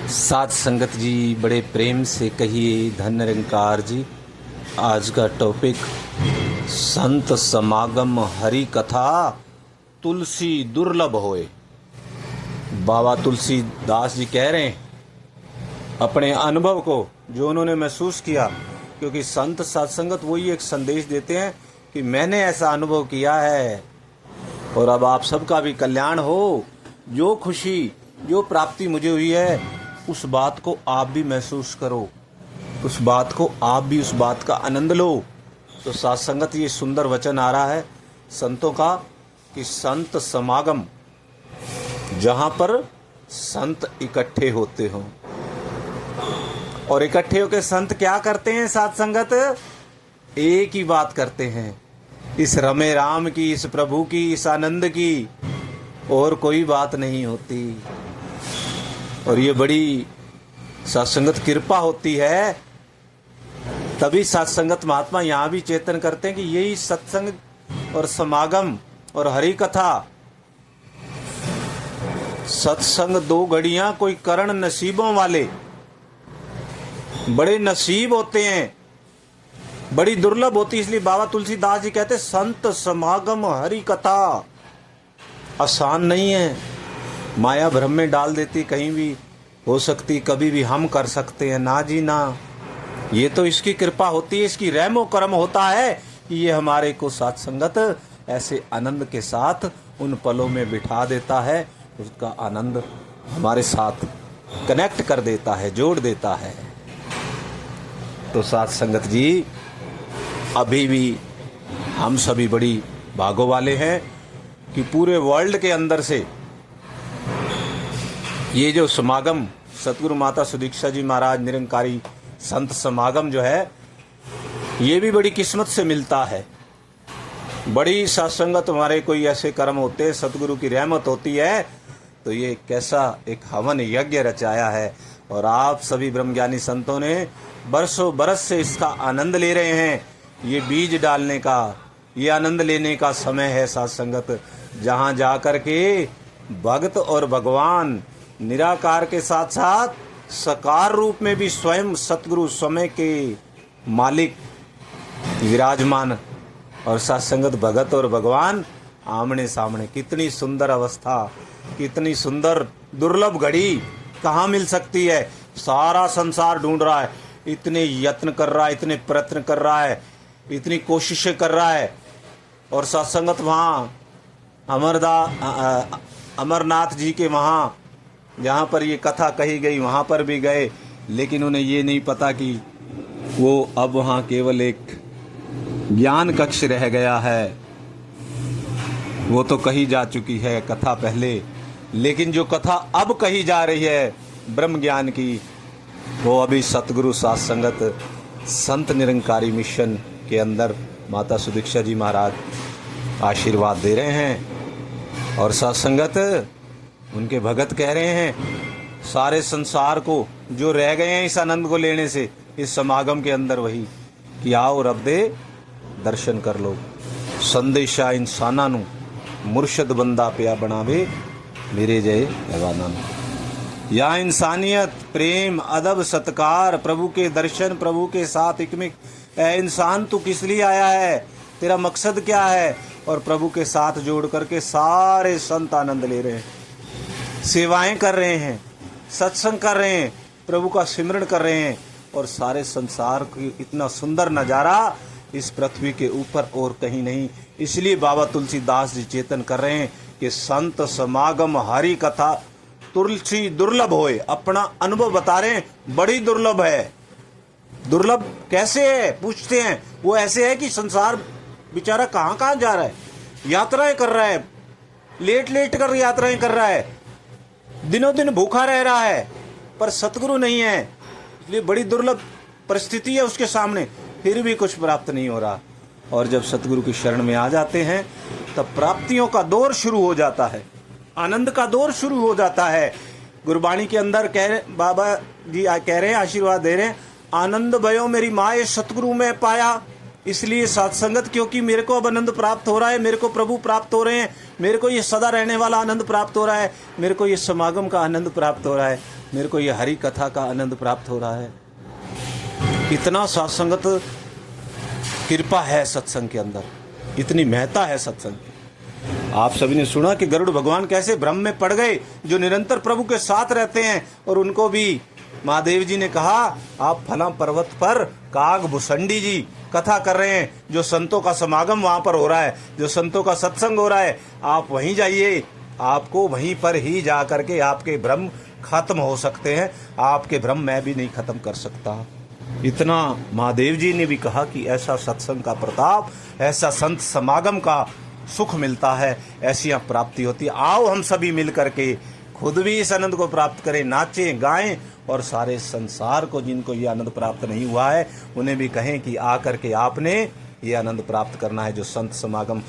साध संगत जी, बड़े प्रेम से कहिए धन निरंकार जी। आज का टॉपिक संत समागम हरि कथा तुलसी दुर्लभ होए। बाबा तुलसीदास जी कह रहे हैं अपने अनुभव को जो उन्होंने महसूस किया, क्योंकि संत सत्संगत वही एक संदेश देते हैं कि मैंने ऐसा अनुभव किया है और अब आप सबका भी कल्याण हो। जो खुशी जो प्राप्ति मुझे हुई है उस बात को आप भी महसूस करो, उस बात को आप भी उस बात का आनंद लो। तो सत्संगत ये सुंदर वचन आ रहा है संतों का कि संत समागम, जहाँ पर संत इकट्ठे होते हों। और इकट्ठे होकर संत क्या करते हैं? सत्संगत एक ही बात करते हैं, इस रमे राम की, इस प्रभु की, इस आनंद की, और कोई बात नहीं होती। और ये बड़ी सत्संगत कृपा होती है। तभी सत्संगत महात्मा यहाँ भी चेतन करते हैं कि यही सत्संग और समागम और हरि कथा, सत्संग दो घड़ियां कोई करण नसीबों वाले, बड़े नसीब होते हैं, बड़ी दुर्लभ होती। इसलिए बाबा तुलसीदास जी कहते संत समागम हरि कथा आसान नहीं है। माया भ्रम में डाल देती, कहीं भी हो सकती, कभी भी हम कर सकते हैं। ना जी ना, ये तो इसकी कृपा होती है, इसकी रहमो करम होता है कि ये हमारे को सत्संगत ऐसे आनंद के साथ उन पलों में बिठा देता है, उसका आनंद हमारे साथ कनेक्ट कर देता है, जोड़ देता है। तो सत्संगत जी, अभी भी हम सभी बड़ी भागों वाले हैं कि पूरे वर्ल्ड के अंदर से ये जो समागम सतगुरु माता सुदीक्षा जी महाराज निरंकारी संत समागम जो है, ये भी बड़ी किस्मत से मिलता है। बड़ी सत्संगत हमारे कोई ऐसे कर्म होते हैं, सतगुरु की रहमत होती है, तो ये कैसा एक हवन यज्ञ रचाया है। और आप सभी ब्रह्मज्ञानी संतों ने बरसों बरस से इसका आनंद ले रहे हैं। ये बीज डालने का, ये आनंद लेने का समय है सत्संगत, जहाँ जा कर के भक्त और भगवान निराकार के साथ साथ साकार रूप में भी स्वयं सतगुरु समय के मालिक विराजमान, और सत्संगत भगत और भगवान आमने सामने। कितनी सुंदर अवस्था, कितनी सुंदर दुर्लभ घड़ी कहाँ मिल सकती है। सारा संसार ढूंढ रहा है, इतने यत्न कर रहा है, इतने प्रयत्न कर रहा है, इतनी कोशिशें कर रहा है। और सत्संगत वहाँ अमरनाथ जी के वहाँ जहाँ पर ये कथा कही गई वहाँ पर भी गए, लेकिन उन्हें ये नहीं पता कि वो अब वहाँ केवल एक ज्ञान कक्ष रह गया है। वो तो कही जा चुकी है कथा पहले, लेकिन जो कथा अब कही जा रही है ब्रह्म ज्ञान की, वो अभी सतगुरु सत्संगत संत निरंकारी मिशन के अंदर माता सुदीक्षा जी महाराज आशीर्वाद दे रहे हैं। और सत्संगत उनके भगत कह रहे हैं सारे संसार को जो रह गए हैं इस आनंद को लेने से इस समागम के अंदर, वही कि आओ रब दे दर्शन कर लो। संदेशा इंसाना नू मुर्शद बंदा पिया बनावे मेरे जय लगाना। या इंसानियत, प्रेम, अदब, सत्कार, प्रभु के दर्शन, प्रभु के साथ इकमिक। ऐ इंसान तू किस लिए आया है, तेरा मकसद क्या है? और प्रभु के साथ जोड़ करके सारे संत आनंद ले रहे हैं, सेवाएं कर रहे हैं, सत्संग कर रहे हैं, प्रभु का सिमरण कर रहे हैं। और सारे संसार की इतना सुंदर नज़ारा इस पृथ्वी के ऊपर और कहीं नहीं। इसलिए बाबा तुलसीदास जी चेतन कर रहे हैं कि संत समागम हरि कथा तुलसी दुर्लभ होए। अपना अनुभव बता रहे हैं, बड़ी दुर्लभ है। दुर्लभ कैसे है पूछते हैं, वो ऐसे है कि संसार बेचारा कहाँ कहाँ जा रहा है, यात्राएं कर रहा है, लेट लेट कर यात्राएं कर रहा है, दिनों दिन भूखा रह रहा है, पर सतगुरु नहीं है, इसलिए बड़ी दुर्लभ परिस्थिति है उसके सामने, फिर भी कुछ प्राप्त नहीं हो रहा। और जब सतगुरु की शरण में आ जाते हैं तब प्राप्तियों का दौर शुरू हो जाता है, आनंद का दौर शुरू हो जाता है। गुरबाणी के अंदर कह रहे बाबा जी कह रहे हैं, आशीर्वाद दे रहे हैं, आनंद भयो मेरी माए सतगुरु में पाया। इसलिए सत्संगत, क्योंकि मेरे को अब आनंद प्राप्त हो रहा है, मेरे को प्रभु प्राप्त हो रहे हैं, मेरे को ये सदा रहने वाला आनंद प्राप्त हो रहा है, मेरे को ये समागम का आनंद प्राप्त हो रहा है, मेरे को ये हरि कथा का आनंद प्राप्त हो रहा है। इतना सत्संगत कृपा है सत्संग के अंदर, इतनी महत्ता है सत्संग की। आप सभी ने सुना कि गरुड़ भगवान कैसे भ्रम में पड़ गए, जो निरंतर प्रभु के साथ रहते हैं, और उनको भी महादेव जी ने कहा आप फला पर्वत पर काग भुसंडी जी कथा कर रहे हैं, जो संतों का समागम वहां पर हो रहा है, जो संतों का सत्संग हो रहा है, आप वहीं जाइए, आपको वहीं पर ही जा करके आपके भ्रम खत्म हो सकते हैं। आपके भ्रम मैं भी नहीं खत्म कर सकता। इतना महादेव जी ने भी कहा कि ऐसा सत्संग का प्रताप, ऐसा संत समागम का सुख मिलता है, ऐसी प्राप्ति होती है। आओ हम सभी मिल करके खुद भी इस आनंद को प्राप्त करें, नाचें गाएं, और सारे संसार को जिनको ये आनंद प्राप्त नहीं हुआ है उन्हें भी कहें कि आकर के आपने ये आनंद प्राप्त करना है, जो संत समागम